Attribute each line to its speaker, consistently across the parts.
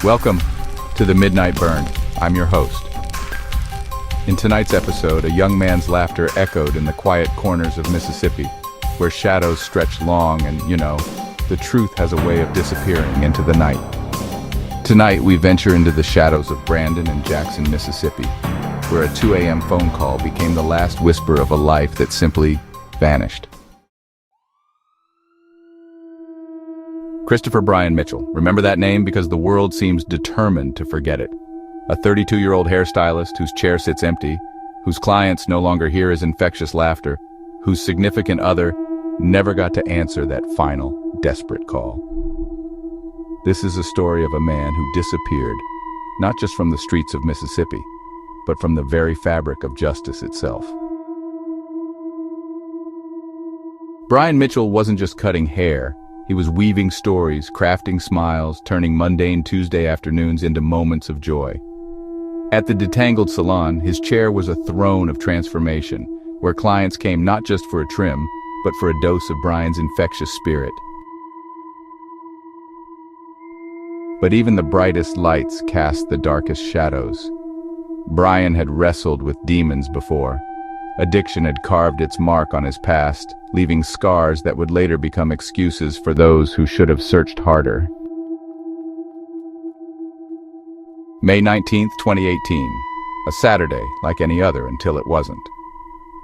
Speaker 1: Welcome to Themidnightburn. I'm your host. In tonight's episode, a young man's laughter echoed in the quiet corners of Mississippi, where shadows stretch long and, the truth has a way of disappearing into the night. Tonight, we venture into the shadows of Brandon and Jackson, Mississippi, where a 2 a.m. phone call became the last whisper of a life that simply vanished. Christopher Bryan Mitchell. Remember that name because the world seems determined to forget it. A 32-year-old hairstylist whose chair sits empty, whose clients no longer hear his infectious laughter, whose significant other never got to answer that final, desperate call. This is a story of a man who disappeared, not just from the streets of Mississippi, but from the very fabric of justice itself. Bryan Mitchell wasn't just cutting hair. He was weaving stories, crafting smiles, turning mundane Tuesday afternoons into moments of joy. At the detangled salon, his chair was a throne of transformation, where clients came not just for a trim, but for a dose of Bryan's infectious spirit. But even the brightest lights cast the darkest shadows. Bryan had wrestled with demons before. Addiction had carved its mark on his past, leaving scars that would later become excuses for those who should have searched harder. May 19th, 2018. A Saturday, like any other until it wasn't.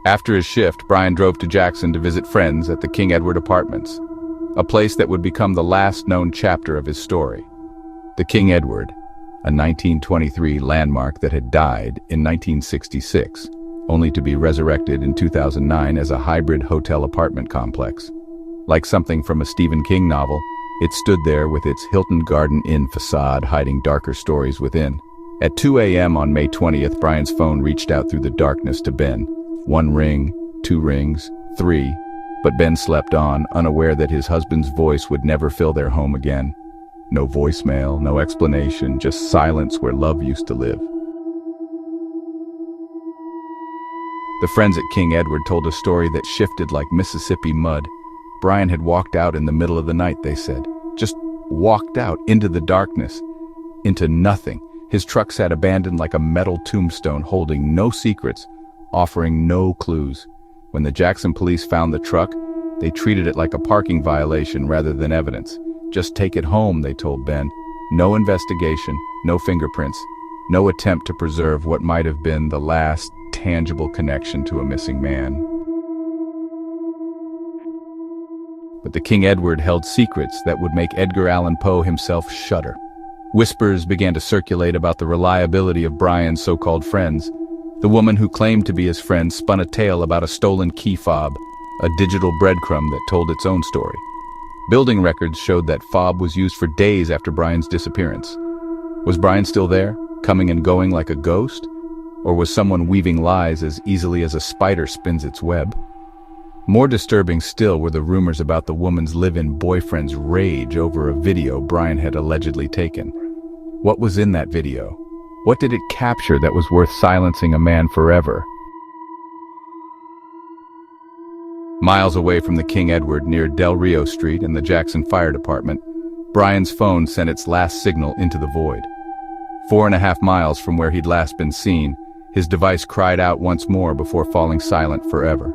Speaker 1: After his shift, Bryan drove to Jackson to visit friends at the King Edward Apartments, a place that would become the last known chapter of his story. The King Edward, a 1923 landmark that had died in 1966. Only to be resurrected in 2009 as a hybrid hotel apartment complex. Like something from a Stephen King novel, it stood there with its Hilton Garden Inn facade hiding darker stories within. At 2 a.m. on May 20th, Bryan's phone reached out through the darkness to Ben. 1 ring, 2 rings, 3, but Ben slept on, unaware that his husband's voice would never fill their home again. No voicemail, no explanation, just silence where love used to live. The friends at King Edward told a story that shifted like Mississippi mud. Bryan had walked out in the middle of the night, they said. Just walked out into the darkness, into nothing. His truck sat abandoned like a metal tombstone, holding no secrets, offering no clues. When the Jackson police found the truck, they treated it like a parking violation rather than evidence. Just take it home, they told Ben. No investigation, no fingerprints, no attempt to preserve what might have been the last tangible connection to a missing man. But the King Edward held secrets that would make Edgar Allan Poe himself shudder. Whispers began to circulate about the reliability of Bryan's so-called friends. The woman who claimed to be his friend spun a tale about a stolen key fob, a digital breadcrumb that told its own story. Building records showed that fob was used for days after Bryan's disappearance. Was Bryan still there, coming and going like a ghost? Or was someone weaving lies as easily as a spider spins its web? More disturbing still were the rumors about the woman's live-in boyfriend's rage over a video Bryan had allegedly taken. What was in that video? What did it capture that was worth silencing a man forever? Miles away from the King Edward near Del Rio Street and the Jackson Fire Department, Bryan's phone sent its last signal into the void. 4.5 miles from where he'd last been seen, his device cried out once more before falling silent forever.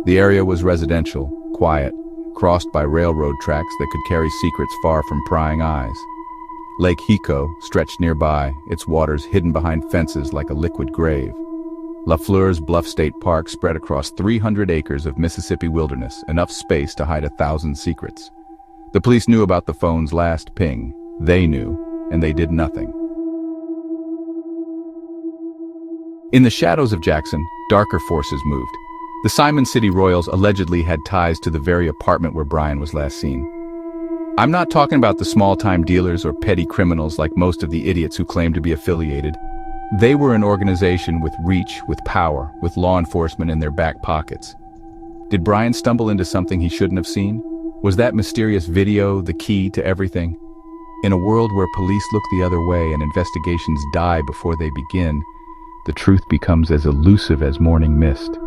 Speaker 1: The area was residential, quiet, crossed by railroad tracks that could carry secrets far from prying eyes. Lake Hico stretched nearby, its waters hidden behind fences like a liquid grave. LaFleur's Bluff State Park spread across 300 acres of Mississippi wilderness, enough space to hide 1,000 secrets. The police knew about the phone's last ping. They knew, and they did nothing. In the shadows of Jackson, darker forces moved. The Simon City Royals allegedly had ties to the very apartment where Bryan was last seen. I'm not talking about the small-time dealers or petty criminals like most of the idiots who claim to be affiliated. They were an organization with reach, with power, with law enforcement in their back pockets. Did Bryan stumble into something he shouldn't have seen? Was that mysterious video the key to everything? In a world where police look the other way and investigations die before they begin, the truth becomes as elusive as morning mist.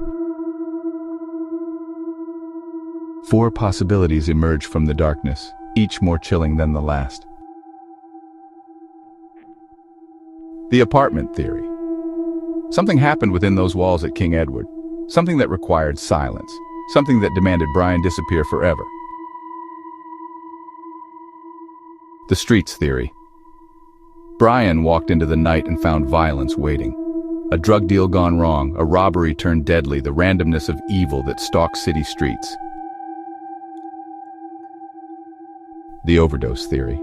Speaker 1: 4 possibilities emerge from the darkness, each more chilling than the last. The apartment theory. Something happened within those walls at King Edward, something that required silence, something that demanded Bryan disappear forever. The streets theory. Bryan walked into the night and found violence waiting. A drug deal gone wrong, a robbery turned deadly, the randomness of evil that stalks city streets. The overdose theory.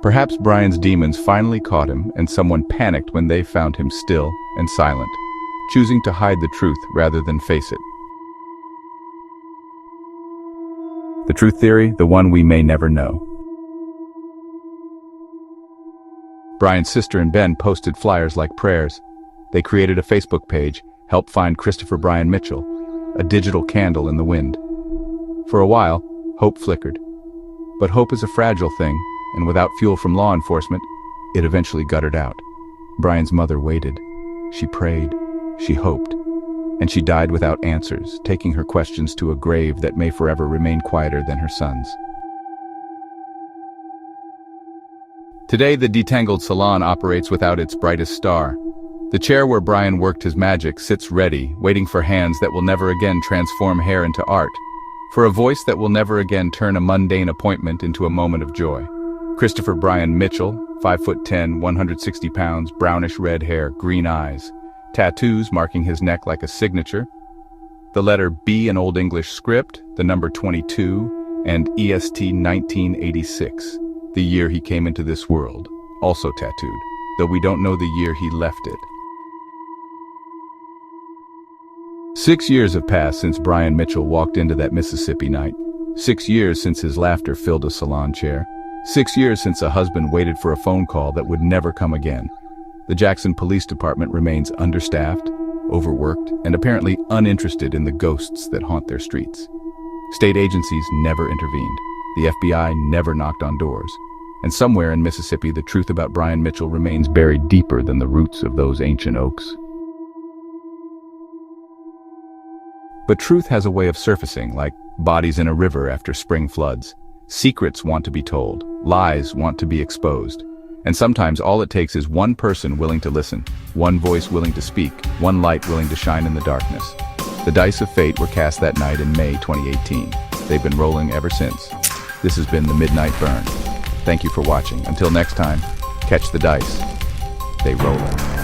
Speaker 1: Perhaps Bryan's demons finally caught him and someone panicked when they found him still and silent, choosing to hide the truth rather than face it. The truth theory, the one we may never know. Bryan's sister and Ben posted flyers like prayers. They created a Facebook page, helped find Christopher Bryan Mitchell, a digital candle in the wind. For a while, hope flickered. But hope is a fragile thing, and without fuel from law enforcement, it eventually guttered out. Bryan's mother waited. She prayed. She hoped. And she died without answers, taking her questions to a grave that may forever remain quieter than her son's. Today, the detangled salon operates without its brightest star. The chair where Bryan worked his magic sits ready, waiting for hands that will never again transform hair into art, for a voice that will never again turn a mundane appointment into a moment of joy. Christopher Bryan Mitchell, 5'10", 160 pounds, brownish red hair, green eyes, tattoos marking his neck like a signature, the letter B in Old English script, the number 22, and EST 1986. The year he came into this world, also tattooed, though we don't know the year he left it. 6 years have passed since Bryan Mitchell walked into that Mississippi night. 6 years since his laughter filled a salon chair. 6 years since a husband waited for a phone call that would never come again. The Jackson Police Department remains understaffed, overworked, and apparently uninterested in the ghosts that haunt their streets. State agencies never intervened. The FBI never knocked on doors. And somewhere in Mississippi, the truth about Bryan Mitchell remains buried deeper than the roots of those ancient oaks. But truth has a way of surfacing, like bodies in a river after spring floods. Secrets want to be told, lies want to be exposed. And sometimes all it takes is one person willing to listen, one voice willing to speak, one light willing to shine in the darkness. The dice of fate were cast that night in May 2018. They've been rolling ever since. This has been The Midnight Burn. Thank you for watching. Until next time, catch the dice. They roll.